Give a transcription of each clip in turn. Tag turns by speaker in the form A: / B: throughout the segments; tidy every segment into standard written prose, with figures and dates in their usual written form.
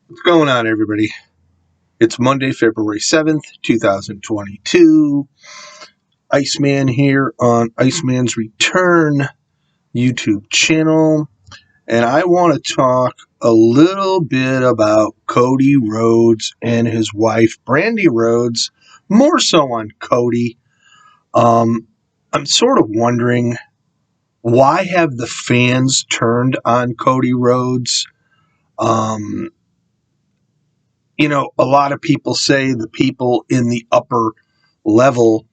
A: What's going on, everybody? It's Monday, February 7th, 2022. Iceman here on Iceman's Return YouTube channel. And I want to talk a little bit about Cody Rhodes and his wife, Brandy Rhodes, more so on Cody. I'm sort of wondering, why have the fans turned on Cody Rhodes? A lot of people say the people in the upper level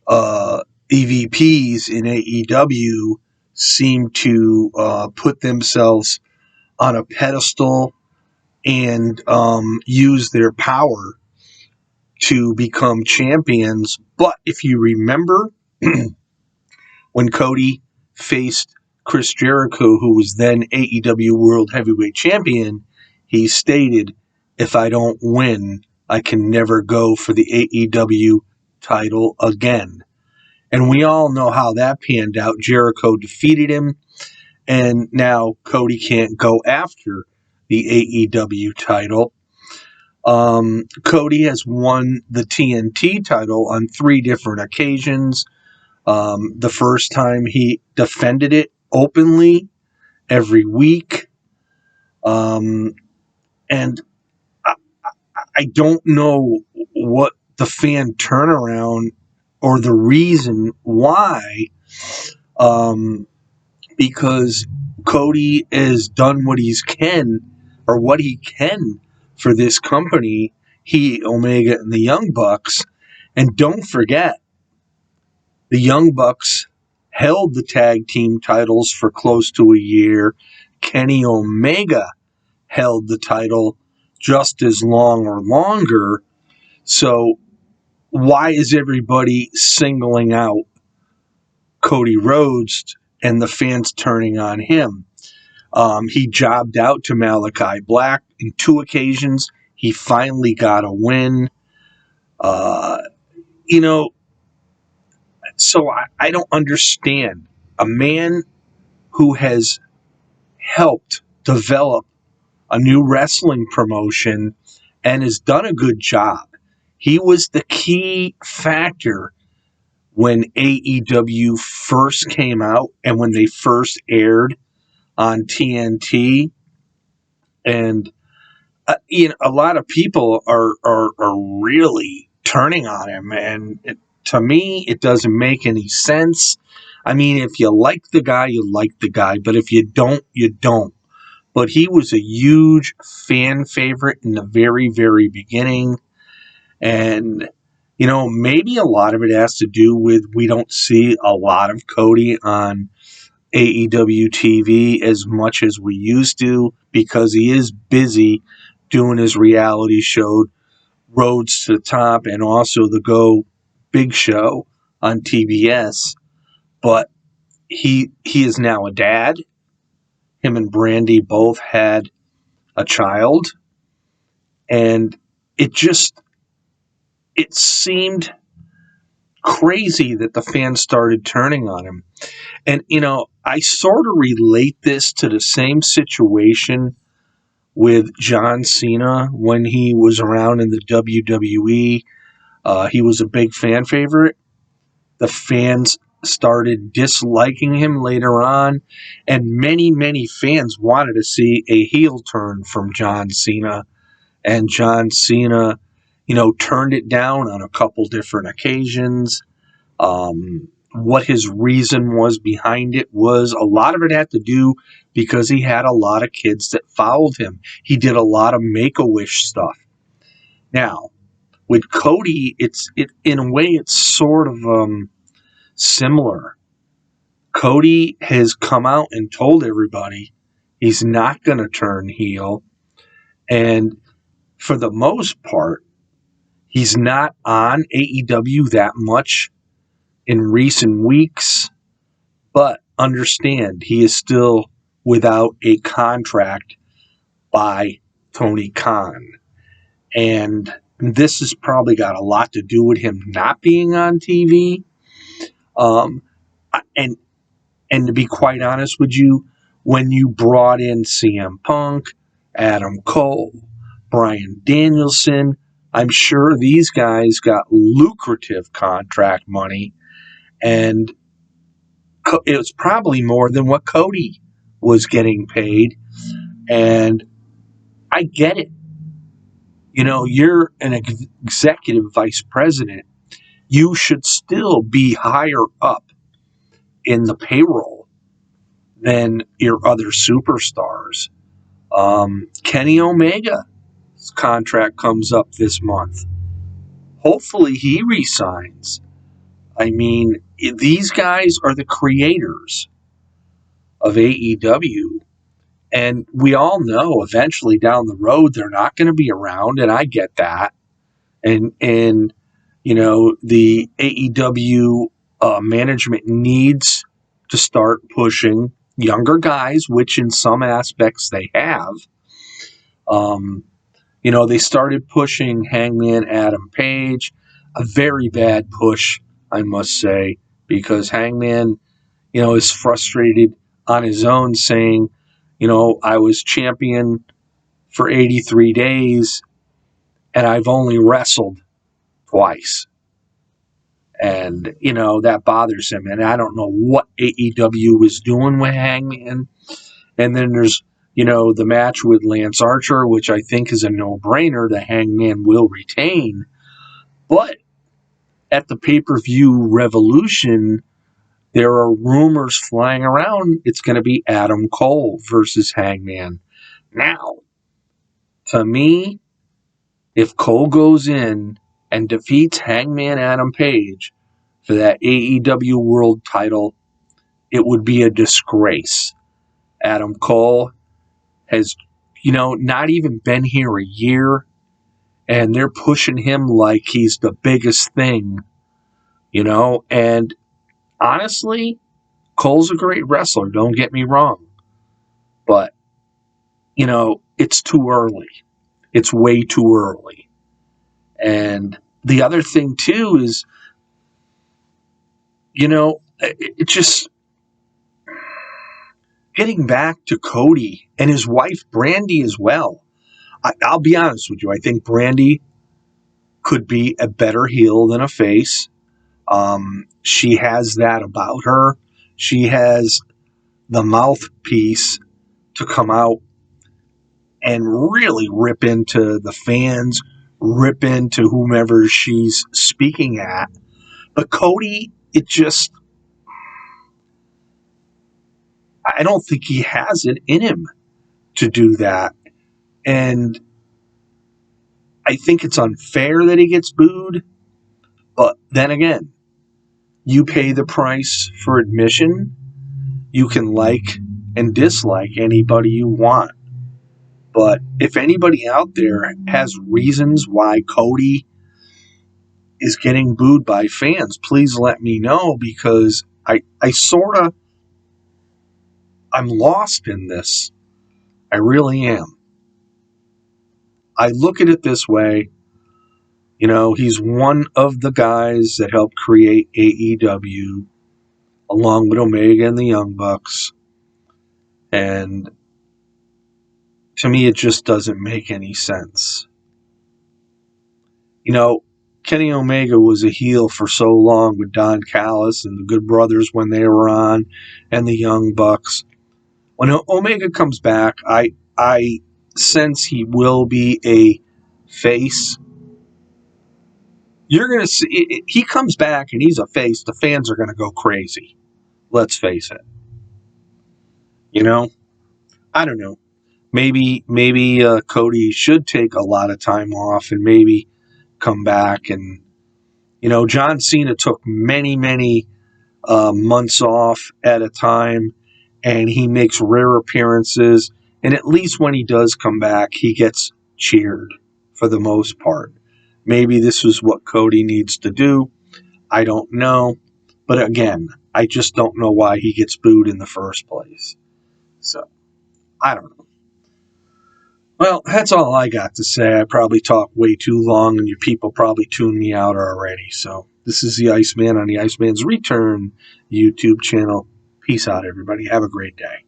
A: EVPs in AEW seem to put themselves on a pedestal and use their power to become champions. But if you remember, when Cody faced Chris Jericho, who was then AEW World Heavyweight Champion, he stated, "If I don't win, I can never go for the AEW title again." And we all know how that panned out. Jericho defeated him, and now Cody can't go after the AEW title. Cody has won the TNT title on 3 different occasions. The first time he defended it openly every week. And I don't know what the fan turnaround or the reason why, because Cody has done what he can for this company, he, Omega, and the Young Bucks. And don't forget, the Young Bucks held the tag team titles for close to a year. Kenny Omega held the title just as long or longer. So why is everybody singling out Cody Rhodes and the fans turning on him? He jobbed out to Malachi Black in 2 occasions. He finally got a win. So I don't understand. A man who has helped develop a new wrestling promotion and has done a good job. He was the key factor when AEW first came out and when they first aired on TNT. And a lot of people are really turning on him, and to me, it doesn't make any sense. I mean, if you like the guy, you like the guy, but if you don't, you don't. But he was a huge fan favorite in the very, very beginning, and maybe a lot of it has to do with we don't see a lot of Cody on AEW TV as much as we used to, because he is busy doing his reality show, Rhodes to the Top, and also the Go Big Show on TBS. But he is now a dad. Him and Brandy both had a child. And it seemed crazy that the fans started turning on him. And, I sort of relate this to the same situation with John Cena when he was around in the WWE. He was a big fan favorite. The fans started disliking him later on, and many, many fans wanted to see a heel turn from John Cena. And John Cena, turned it down on a couple different occasions. What his reason was behind it was a lot of it had to do because he had a lot of kids that followed him. He did a lot of Make-A-Wish stuff. Now, with Cody, in a way it's sort of similar. Cody has come out and told everybody he's not going to turn heel, and for the most part, he's not on AEW that much in recent weeks, but understand he is still without a contract by Tony Khan. And this has probably got a lot to do with him not being on TV. And to be quite honest with you, when you brought in CM Punk, Adam Cole, Bryan Danielson. I'm sure these guys got lucrative contract money, and it was probably more than what Cody was getting paid. And I get it. You're an executive vice president. You should still be higher up in the payroll than your other superstars. Kenny Omega's contract comes up this month. Hopefully he resigns. I mean, these guys are the creators of AEW. And we all know eventually down the road they're not going to be around, and I get that. And the AEW management needs to start pushing younger guys, which in some aspects they have. They started pushing Hangman Adam Page, a very bad push, I must say, because Hangman, is frustrated on his own, saying, I was champion for 83 days and I've only wrestled twice. And, that bothers him. And I don't know what AEW is doing with Hangman. And then there's, the match with Lance Archer, which I think is a no-brainer. The Hangman will retain. But at the pay-per-view Revolution, there are rumors flying around it's going to be Adam Cole versus Hangman. Now, to me, if Cole goes in and defeats Hangman Adam Page for that AEW World title, it would be a disgrace. Adam Cole has, not even been here a year, and they're pushing him like he's the biggest thing, and honestly, Cole's a great wrestler, don't get me wrong, but, it's too early. It's way too early. And the other thing, too, is, it just getting back to Cody and his wife, Brandy, as well. I'll be honest with you. I think Brandy could be a better heel than a face. She has that about her. She has the mouthpiece to come out and really rip into the fans, rip into whomever she's speaking at. But Cody, I don't think he has it in him to do that. And I think it's unfair that he gets booed. But then again, you pay the price for admission. You can like and dislike anybody you want. But if anybody out there has reasons why Cody is getting booed by fans, please let me know, because I'm lost in this. I really am. I look at it this way. He's one of the guys that helped create AEW along with Omega and the Young Bucks. And to me, it just doesn't make any sense. Kenny Omega was a heel for so long with Don Callis and the Good Brothers when they were on, and the Young Bucks. When Omega comes back, I sense he will be a face. You're going to see, he comes back and he's a face, the fans are going to go crazy. Let's face it. I don't know. Maybe Cody should take a lot of time off and maybe come back. And, John Cena took many, many months off at a time, and he makes rare appearances. And at least when he does come back, he gets cheered for the most part. Maybe this is what Cody needs to do. I don't know. But again, I just don't know why he gets booed in the first place. So, I don't know. Well, that's all I got to say. I probably talked way too long, and you people probably tuned me out already. So, this is the Iceman on the Iceman's Return YouTube channel. Peace out, everybody. Have a great day.